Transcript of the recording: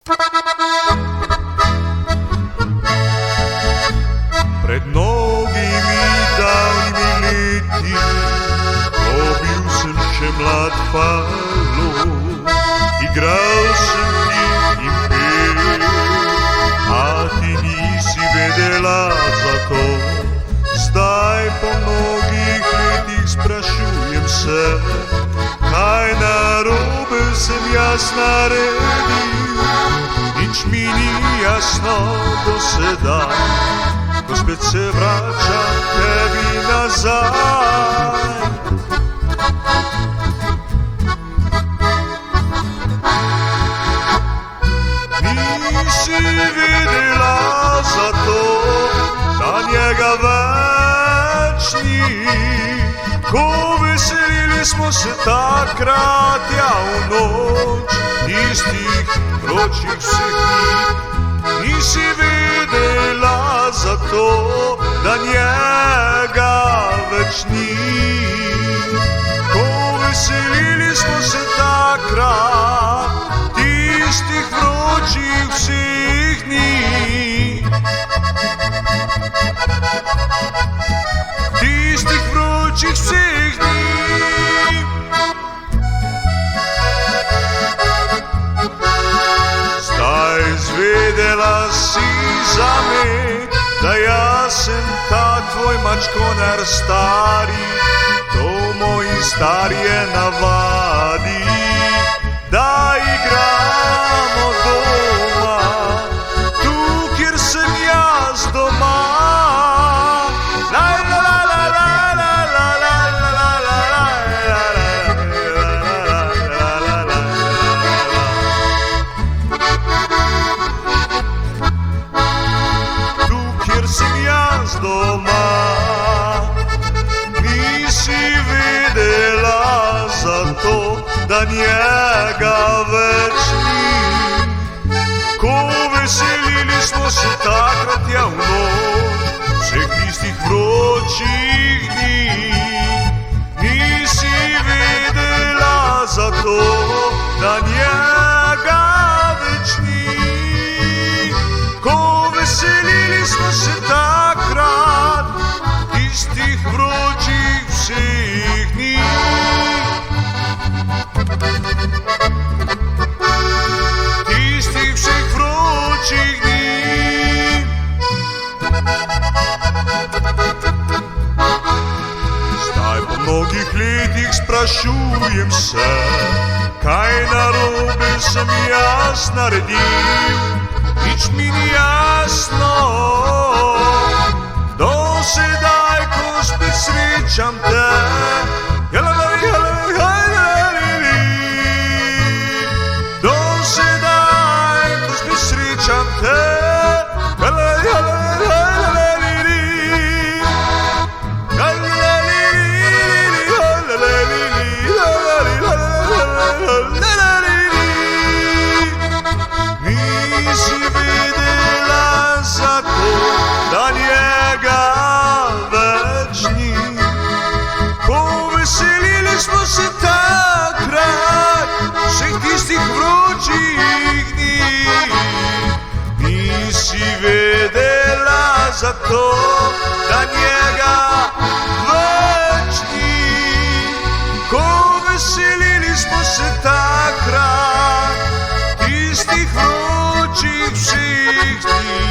Pred mnogimi davnimi leti, ko bil sem še mlad falo, igral sem ti in pel, a ti nisi vedela za to. Zdaj po mnogih letih sprašujem se, kaj narobe sem jaz naredil. Nič mi ni jasno do sedaj, ko spet se vračam tebi nazaj. Nisi vedela za to, da njega več ni, ko veselili smo se takrat, ja, v noč tistih vročih vseh dni. Nisi vedela za to, da njega več ni, ko veselili smo se takrat tistih vročih vseh dni. Tistih vročih vseh dni. Zdaj izvedela si zame, da jaz sem ta tvoj mačkonar stari, to moji starje navadi, da igramo doma, tu kjer sem jaz doma. Doma nisi vedela za to, da njega več ni, ko veselili smo se takrat, ja, v noč vseh tistih vročih dni. Nisi vedela za to, da njega več ni, ko veselili smo se takrat tistih vročih vseh dni. Tistih vseh vročih dni. Zdaj po mnogih letih sprašujem se, kaj narobe sem jaz naredil. Nič mi ni jasno do sedaj, ko spet srečam te. Do sedaj, ko spet srečam te. Nisi vedela za to, da njega več ni, ko veselili smo se takrat vseh tistih vročih dni. Nisi vedela za to, da njega več ni, ko veselili smo se takrat tistih vročih vseh dni.